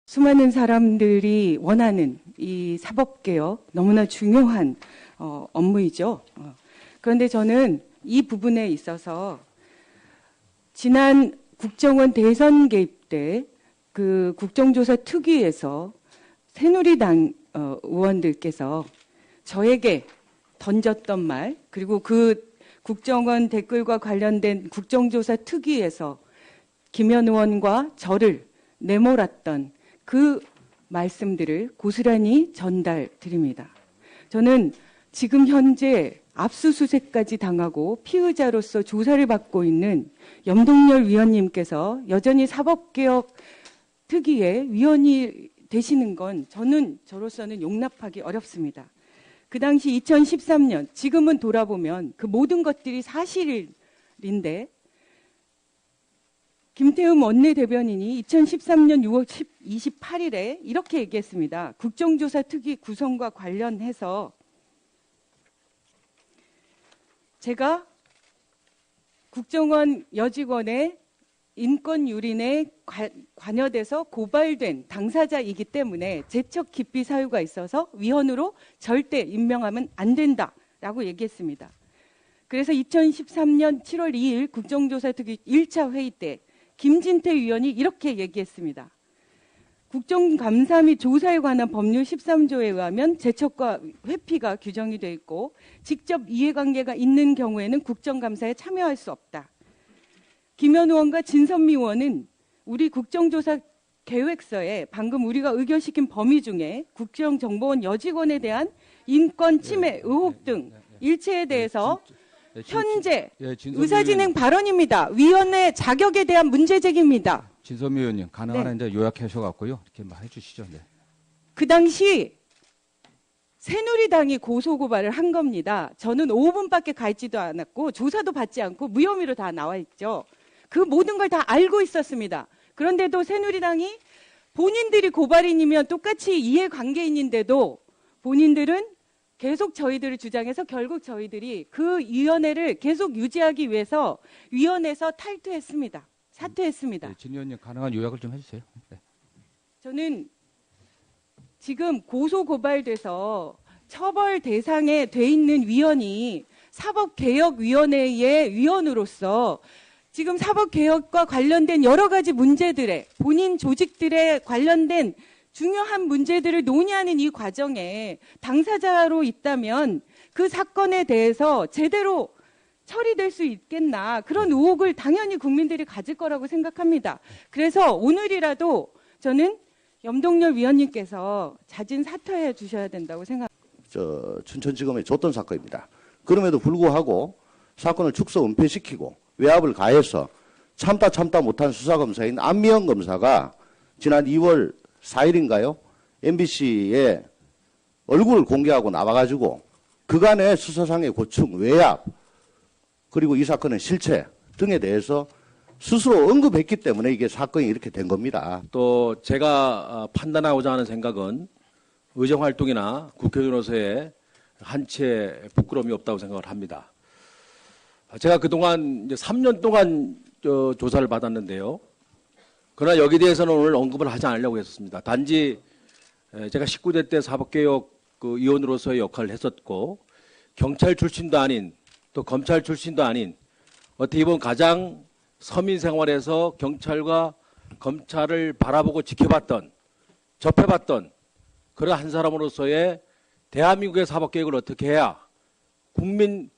수많은 사람들이 원하는 이 사법개혁 너무나 중요한 업무이죠. 그런데 저는 이 부분에 있어서 지난 국정원 대선 개입 때 그 국정조사 특위에서 새누리당 의원들께서 저에게 던졌던 말, 그리고 그 국정원 댓글과 관련된 국정조사 특위에서 김현 의원과 저를 내몰았던 그 말씀들을 고스란히 전달드립니다. 저는 지금 현재 압수수색까지 당하고 피의자로서 조사를 받고 있는 염동열 위원님께서 여전히 사법개혁 특위의 위원이 되시는 건 저로서는 용납하기 어렵습니다. 그 당시 2013년, 지금은 돌아보면 그 모든 것들이 사실인데 김태흠 원내대변인이 2013년 6월 28일에 이렇게 얘기했습니다. 국정조사 특위 구성과 관련해서 제가 국정원 여직원의 인권유린에 관여돼서 고발된 당사자이기 때문에 재척 기피 사유가 있어서 위헌으로 절대 임명하면 안 된다라고 얘기했습니다. 그래서 2013년 7월 2일 국정조사특위 1차 회의 때 김진태 위원이 이렇게 얘기했습니다. 국정감사 및 조사에 관한 법률 13조에 의하면 재척과 회피가 규정이 되어 있고 직접 이해관계가 있는 경우에는 국정감사에 참여할 수 없다. 김현 의원과 진선미 의원은 우리 국정조사 계획서에 방금 우리가 의결시킨 범위 중에 국정정보원 여직원에 대한 인권 침해 의혹 등 일체에 대해서 현재 의사진행 발언입니다. 위원회 자격에 대한 문제제기입니다. 진선미 의원님 가능한 이제 요약하셔갖고요 이렇게 말해 주시죠. 네. 그 당시 새누리당이 고소고발을 한 겁니다. 저는 5분밖에 가 있지도 않았고 조사도 받지 않고 무혐의로 다 나와 있죠. 그 모든 걸 다 알고 있었습니다. 그런데도 새누리당이 본인들이 고발인이면 똑같이 이해관계인인데도 본인들은 계속 저희들을 주장해서 결국 저희들이 그 위원회를 계속 유지하기 위해서 위원회에서 탈퇴했습니다. 사퇴했습니다. 네, 진 의원님 가능한 요약을 좀 해주세요. 네. 저는 지금 고소고발돼서 처벌 대상에 돼 있는 위원이 사법개혁위원회의 위원으로서 지금 사법개혁과 관련된 여러 가지 문제들에 본인 조직들에 관련된 중요한 문제들을 논의하는 이 과정에 당사자로 있다면 그 사건에 대해서 제대로 처리될 수 있겠나, 그런 의혹을 당연히 국민들이 가질 거라고 생각합니다. 그래서 오늘이라도 저는 염동열 위원님께서 자진 사퇴해 주셔야 된다고 생각합니다. 춘천지검에 줬던 사건입니다. 그럼에도 불구하고 사건을 축소 은폐시키고 외압을 가해서 참다 못한 수사검사인 안미영 검사가 지난 2월 4일인가요? MBC에 얼굴을 공개하고 나와가지고 그간의 수사상의 고충, 외압, 그리고 이 사건의 실체 등에 대해서 스스로 언급했기 때문에 이게 사건이 이렇게 된 겁니다. 또 제가 판단하고자 하는 생각은 의정활동이나 국회의원으로서의 한치의 부끄러움이 없다고 생각을 합니다. 제가 그동안 이제 3년 동안 조사를 받았는데요. 그러나 여기에 대해서는 오늘 언급을 하지 않으려고 했었습니다. 단지 제가 19대 때 사법개혁 위원으로서의 역할을 했었고 경찰 출신도 아닌 또 검찰 출신도 아닌 어떻게 보면 가장 서민 생활에서 경찰과 검찰을 바라보고 지켜봤던, 접해봤던 그런 한 사람으로서의 대한민국의 사법개혁을 어떻게 해야 국민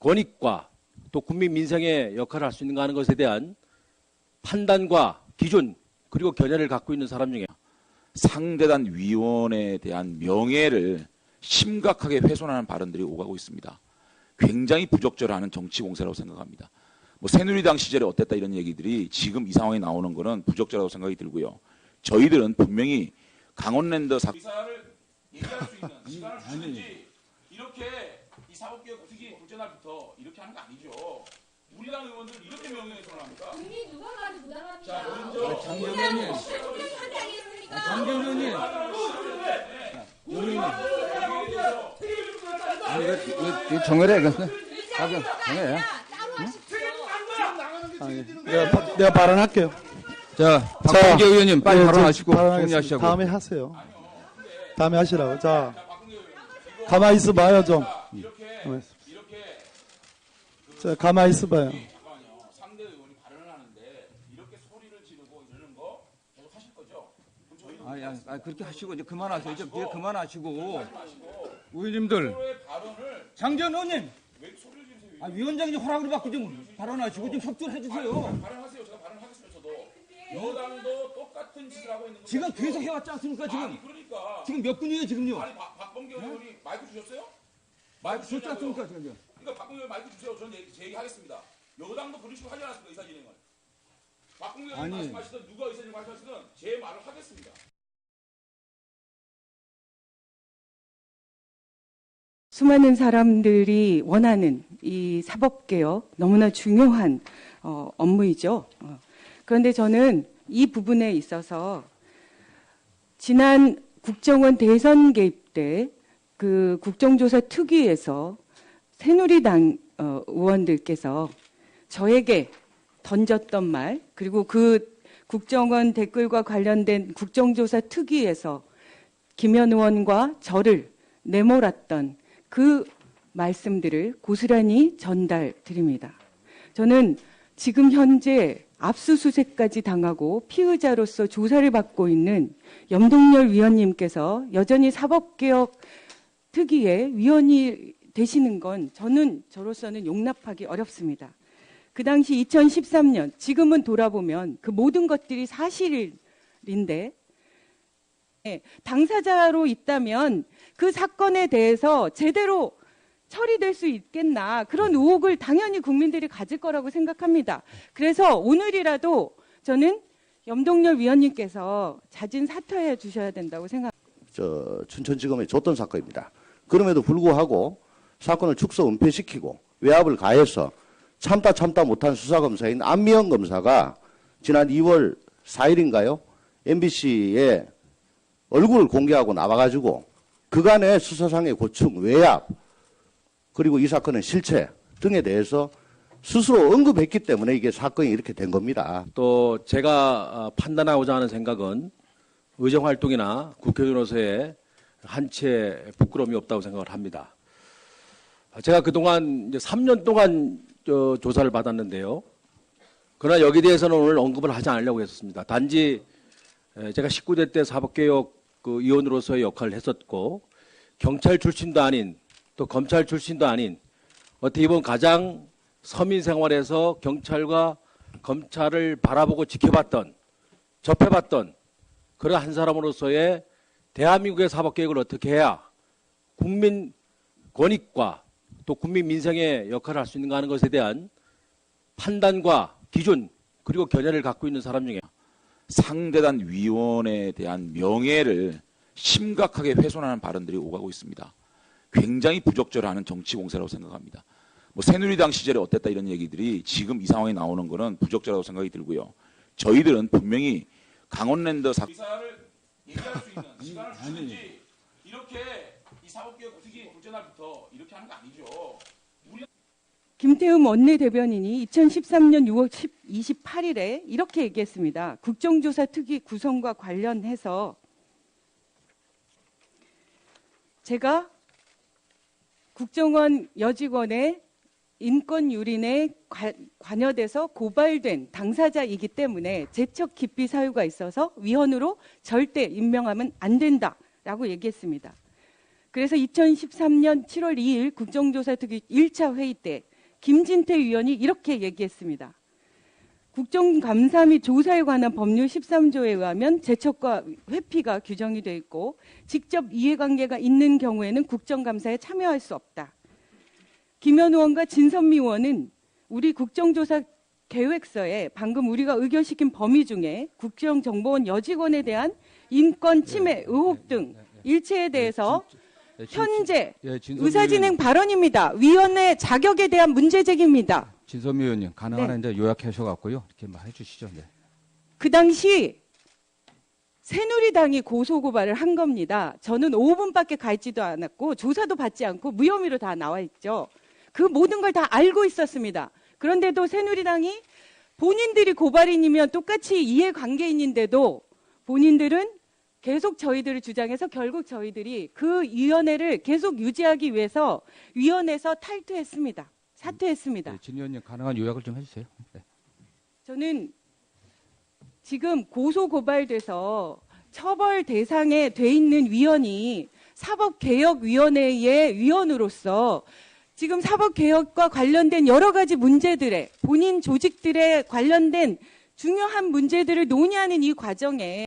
권익과 또 국민 민생의 역할을 할 수 있는가 하는 것에 대한 판단과 기준 그리고 견해를 갖고 있는 사람 중에 상대단 위원에 대한 명예를 심각하게 훼손하는 발언들이 오가고 있습니다. 굉장히 부적절한 정치 공세라고 생각합니다. 뭐 새누리당 시절에 어땠다 이런 얘기들이 지금 이 상황에 나오는 거는 부적절하다고 생각이 들고요. 저희들은 분명히 강원랜드 사건을 얘기할 수 있는 시간을 주든지 이렇게 이 사법개혁 특위 둘째 날부터 이렇게 하는 거 아니죠. 우리 당 의원들 이렇게 명예훼손을 합니까? 우리 누가 가도 부담합니다. 자, 먼저 장경련님, 아니 왜 정혈해 이거는? 정혈해. 따로 하십시오. 내가 발언할게요. 자, 박범계 의원님 빨리 예, 발언하시고 저 발언하겠습니다. 정리하시자고. 다음에 하세요. 다음에 하시라고. 자, 가만히 있어봐요 좀. 가만히 있어. 자, 가만히 있어봐요. 상대 의원이 발언을 하는데 이렇게 소리를 지르고 이러는 거 계속 하실 거죠? 그렇게 하시고 이제 그만하세요. 이제 그만하시고. 의원님들. 장전 의원님, 위원장님 허락을 받고 좀 발언하시고 좀 협조를 해주세요. 발언하세요. 제가 발언하겠습니다. 저도 여당도 똑같은 짓을 하고 있는 거. 지금 계속 해왔지 않습니까? 지금 아니 그러니까 지금 몇 분이에요 지금요? 아니 박범계 의원이 마이크 주셨어요? 마이크 줬지 않습니까 지금요? 그러니까 박범계 의원 마이크 주세요. 저는 제 얘기하겠습니다. 여당도 그런 식으로 하지 않았습니까? 의사 진행을. 박범계 의원이 말씀하시든 누가 의사 진행 말씀하시든 제 말을 하겠습니다. 수많은 사람들이 원하는 이 사법개혁 너무나 중요한 업무이죠. 그런데 저는 이 부분에 있어서 지난 국정원 대선 개입 때 그 국정조사 특위에서 새누리당 의원들께서 저에게 던졌던 말, 그리고 그 국정원 댓글과 관련된 국정조사 특위에서 김현 의원과 저를 내몰았던 그 말씀들을 고스란히 전달드립니다. 저는 지금 현재 압수수색까지 당하고 피의자로서 조사를 받고 있는 염동열 위원님께서 여전히 사법개혁 특위의 위원이 되시는 건 저로서는 용납하기 어렵습니다. 그 당시 2013년, 지금은 돌아보면 그 모든 것들이 사실인데, 당사자로 있다면 그 사건에 대해서 제대로 처리될 수 있겠나, 그런 의혹을 당연히 국민들이 가질 거라고 생각합니다. 그래서 오늘이라도 저는 염동열 위원님께서 자진 사퇴해 주셔야 된다고 생각합니다. 춘천지검에 줬던 사건입니다. 그럼에도 불구하고 사건을 축소 은폐시키고 외압을 가해서 참다 못한 수사검사인 안미영 검사가 지난 2월 4일인가요? MBC에 얼굴을 공개하고 나와가지고 그간의 수사상의 고충, 외압, 그리고 이 사건의 실체 등에 대해서 스스로 언급했기 때문에 이게 사건이 이렇게 된 겁니다. 또 제가 판단하고자 하는 생각은 의정활동이나 국회의원으로서의 한채 부끄러움이 없다고 생각을 합니다. 제가 그동안 이제 3년 동안 조사를 받았는데요. 그러나 여기에 대해서는 오늘 언급을 하지 않으려고 했었습니다. 단지 제가 19대 때 사법개혁 그 위원으로서의 역할을 했었고, 경찰 출신도 아닌 또 검찰 출신도 아닌 어떻게 보면 가장 서민 생활에서 경찰과 검찰을 바라보고 지켜봤던, 접해봤던 그런 한 사람으로서의 대한민국의 사법개혁을 어떻게 해야 국민 권익과 또 국민 민생의 역할을 할 수 있는가 하는 것에 대한 판단과 기준 그리고 견해를 갖고 있는 사람 중에 상대단 위원에 대한 명예를 심각하게 훼손하는 발언들이 오가고 있습니다. 굉장히 부적절한 정치 공세라고 생각합니다. 뭐 새누리당 시절에 어땠다 이런 얘기들이 지금 이 상황에 나오는 거는 부적절하다고 생각이 들고요. 저희들은 분명히 강원랜더 사건을 얘기할 수 있는 시간을 주는지 이렇게 이 사법개혁 특위 둘째 날부터 이렇게 하는 거 아니죠. 김태흠 원내대변인이 2013년 6월 28일에 이렇게 얘기했습니다. 국정조사 특위 구성과 관련해서 제가 국정원 여직원의 인권 유린에 관여돼서 고발된 당사자이기 때문에 재척 기피 사유가 있어서 위헌으로 절대 임명하면 안 된다라고 얘기했습니다. 그래서 2013년 7월 2일 국정조사특위 1차 회의 때 김진태 위원이 이렇게 얘기했습니다. 국정감사 및 조사에 관한 법률 13조에 의하면 재척과 회피가 규정이 되어 있고 직접 이해관계가 있는 경우에는 국정감사에 참여할 수 없다. 김현 의원과 진선미 의원은 우리 국정조사 계획서에 방금 우리가 의결시킨 범위 중에 국정정보원 여직원에 대한 인권 침해 의혹 등 일체에 대해서 현재 의사진행 발언입니다. 위원회 자격에 대한 문제 제기입니다. 진선미 의원님 가능한 이제 요약하셔갖고요 이렇게 막 해주시죠. 네. 그 당시 새누리당이 고소고발을 한 겁니다. 저는 5분밖에 가 있지도 않았고 조사도 받지 않고 무혐의로 다 나와 있죠. 그 모든 걸 다 알고 있었습니다. 그런데도 새누리당이 본인들이 고발인이면 똑같이 이해관계인인데도 본인들은 계속 저희들을 주장해서 결국 저희들이 그 위원회를 계속 유지하기 위해서 위원회에서 탈퇴했습니다. 사퇴했습니다. 네, 진 의원님 가능한 요약을 좀 해주세요. 네. 저는 지금 고소 고발돼서 처벌 대상에 돼 있는 위원이 사법개혁위원회의 위원으로서 지금 사법개혁과 관련된 여러 가지 문제들에 본인 조직들에 관련된 중요한 문제들을 논의하는 이 과정에